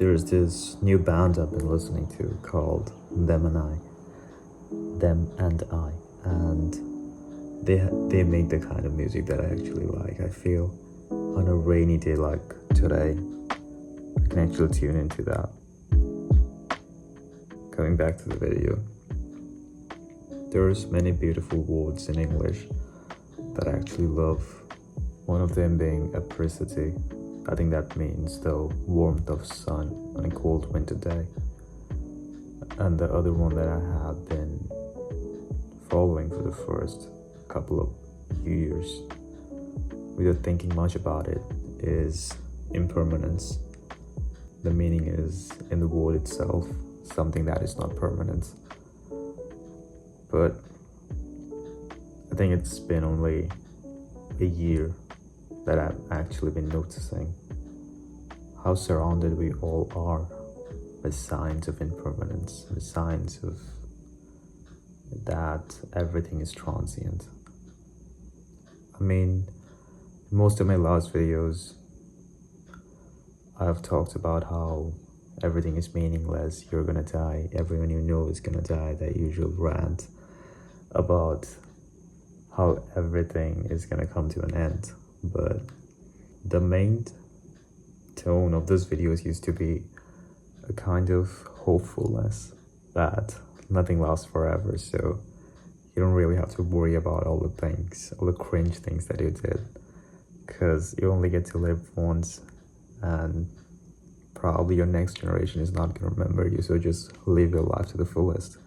There's this new band I've been listening to called Them and I, and they make the kind of music that I actually like. I feel on a rainy day like today, I can actually tune into that. Coming back to the video, there's many beautiful words in English that I actually love. One of them being apricity. I think that means the warmth of sun on a cold winter day. And the other one that I have been following for the first couple of years without thinking much about it is impermanence. The meaning is in the word itself, something that is not permanent. But I think it's been only a year that I've actually been noticing how surrounded we all are with signs of impermanence, with signs of that everything is transient. I mean, in most of my last videos, I've talked about how everything is meaningless, you're gonna die, everyone you know is gonna die, that usual rant about how everything is gonna come to an end. But the main tone of those videos used to be a kind of hopefulness that nothing lasts forever, so you don't really have to worry about all the cringe things that you did, because you only get to live once and probably your next generation is not going to remember you, so just live your life to the fullest.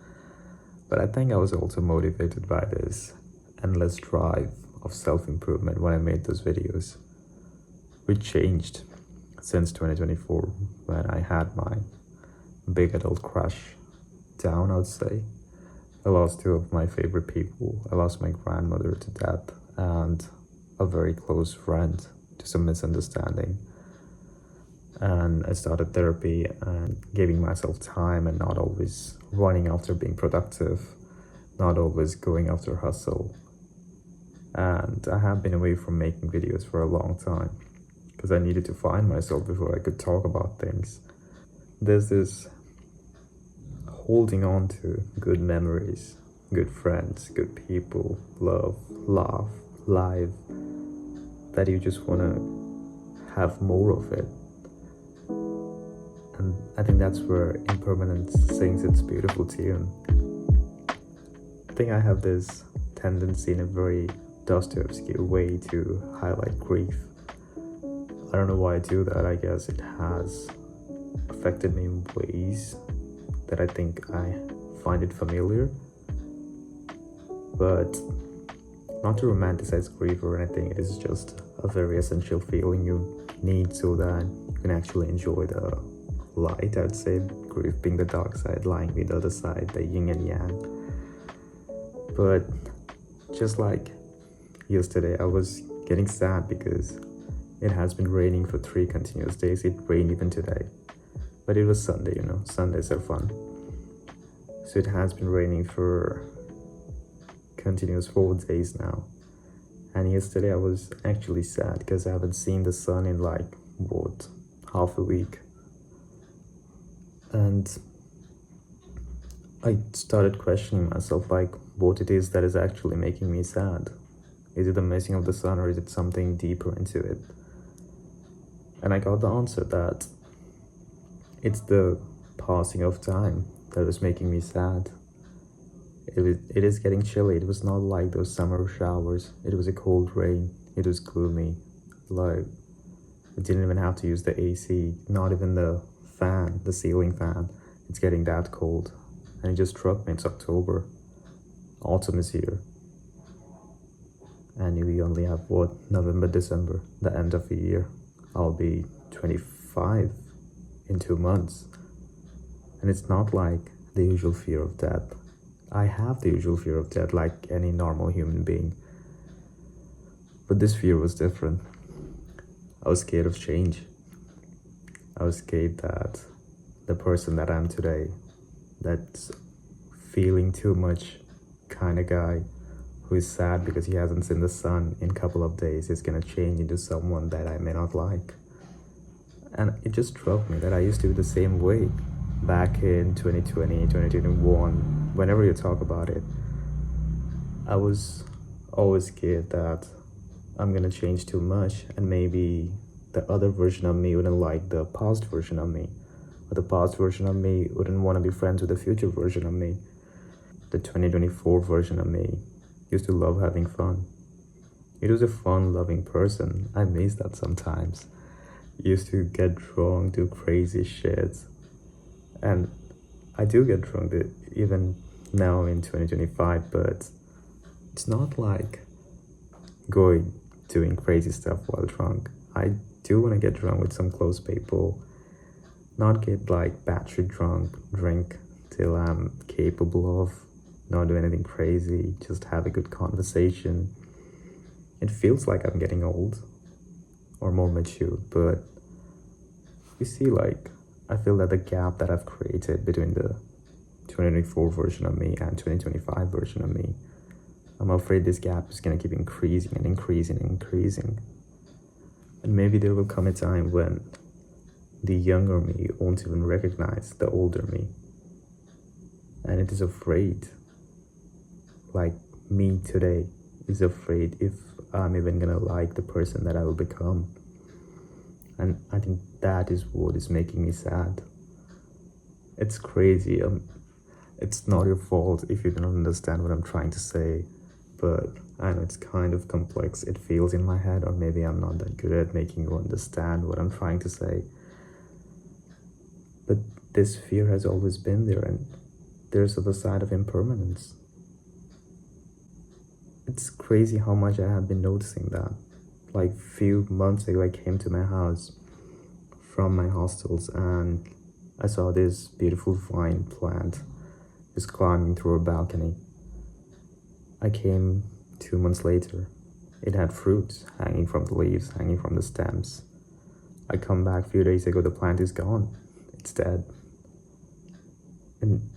But I think I was also motivated by this endless drive of self-improvement when I made those videos, which changed since 2024 when I had my big adult crush down, I would say. I lost two of my favorite people. I lost my grandmother to death and a very close friend to some misunderstanding. And I started therapy and giving myself time and not always running after being productive, not always going after hustle. And I have been away from making videos for a long time because I needed to find myself before I could talk about things. There's this holding on to good memories, good friends, good people, love, laugh, live, that you just want to have more of it. And I think that's where Impermanence sings its beautiful tune. I think I have this tendency in a very Dostoevsky way to highlight grief. I don't know why I do that. I guess it has affected me in ways that I think I find it familiar. But not to romanticize grief or anything, it is just a very essential feeling you need so that you can actually enjoy the light, I'd say. Grief being the dark side, lying with the other side, the yin and yang. But just like yesterday, I was getting sad because it has been raining for 3 continuous days. It rained even today, but it was Sunday, Sundays are fun. So it has been raining for continuous 4 days now. And yesterday I was actually sad because I haven't seen the sun in half a week. And I started questioning myself, what it is that is actually making me sad. Is it the missing of the sun, or is it something deeper into it? And I got the answer that it's the passing of time that was making me sad. It is getting chilly. It was not like those summer showers. It was a cold rain. It was gloomy. I didn't even have to use the AC, not even the fan, the ceiling fan. It's getting that cold. And it just struck me, it's October. Autumn is here. And we only have November, December, the end of the year. I'll be 25 in 2 months. And it's not like the usual fear of death. I have the usual fear of death like any normal human being. But this fear was different. I was scared of change. I was scared that the person that I am today, that's feeling too much kind of guy who is sad because he hasn't seen the sun in a couple of days, is gonna change into someone that I may not like. And it just struck me that I used to be the same way back in 2020, 2021. Whenever you talk about it, I was always scared that I'm gonna change too much, and maybe the other version of me wouldn't like the past version of me, or the past version of me wouldn't want to be friends with the future version of me. The 2024 version of me used to love having fun. It was a fun loving person. I miss that sometimes. Used to get drunk, do crazy shit, and I do get drunk even now in 2025, but it's not like doing crazy stuff while drunk. I do want to get drunk with some close people, not get like battery drunk, drink till I'm capable of not doing anything crazy, just have a good conversation. It feels like I'm getting old or more mature, but you see, like, I feel that the gap that I've created between the 2024 version of me and 2025 version of me, I'm afraid this gap is gonna keep increasing and increasing and increasing. And maybe there will come a time when the younger me won't even recognize the older me. And it is afraid, like me today is afraid if I'm even gonna like the person that I will become. And I think that is what is making me sad. It's crazy. It's not your fault if you don't understand what I'm trying to say, but I know it's kind of complex. It feels in my head, or maybe I'm not that good at making you understand what I'm trying to say. But this fear has always been there, and there's the other side of impermanence. It's crazy how much I have been noticing that. Like few months ago, I came to my house from my hostels and I saw this beautiful vine plant just climbing through a balcony. I came 2 months later. It had fruits hanging from the leaves, hanging from the stems. I come back a few days ago, the plant is gone. It's dead. And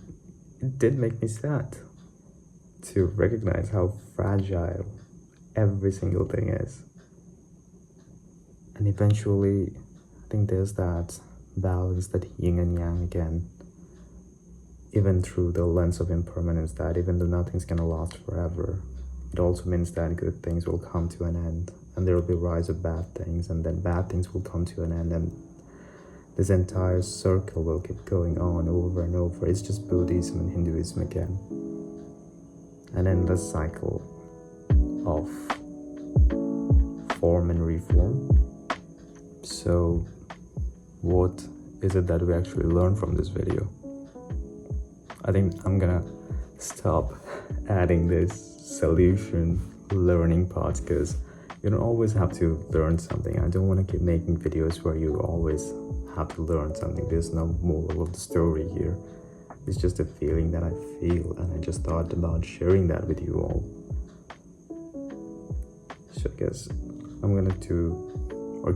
it did make me sad to recognize how fragile every single thing is. And eventually, I think there's that balance, that yin and yang again, even through the lens of impermanence, that even though nothing's gonna last forever, it also means that good things will come to an end, and there will be a rise of bad things, and then bad things will come to an end, and this entire circle will keep going on over and over. It's just Buddhism and Hinduism again. An endless cycle of form and reform. So what is it that we actually learn from this video? I think I'm gonna stop adding this solution learning parts, because you don't always have to learn something. I don't want to keep making videos where you always have to learn something. There's no moral of the story here. It's just a feeling that I feel, and I just thought about sharing that with you all. So I guess I'm gonna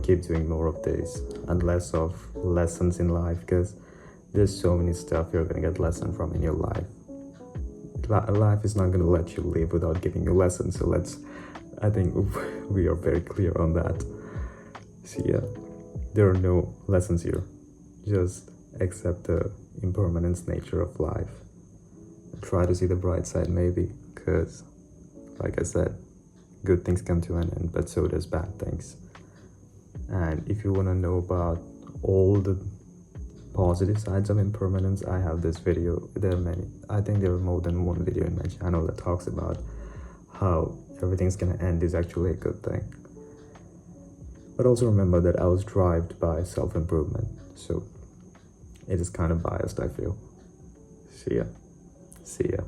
keep doing more of this and less of lessons in life, because there's so many stuff you're gonna get lesson from in your life. Life is not gonna let you live without giving you lessons. So I think we are very clear on that. So yeah, there are no lessons here. Just accept the impermanence nature of life. Try to see the bright side maybe, because like I said, good things come to an end, but so does bad things. And if you want to know about all the positive sides of impermanence, I have this video. There are many. I think there are more than one video in my channel that talks about how everything's gonna end is actually a good thing. But also remember that I was driven by self-improvement, so it is kind of biased, I feel. See ya.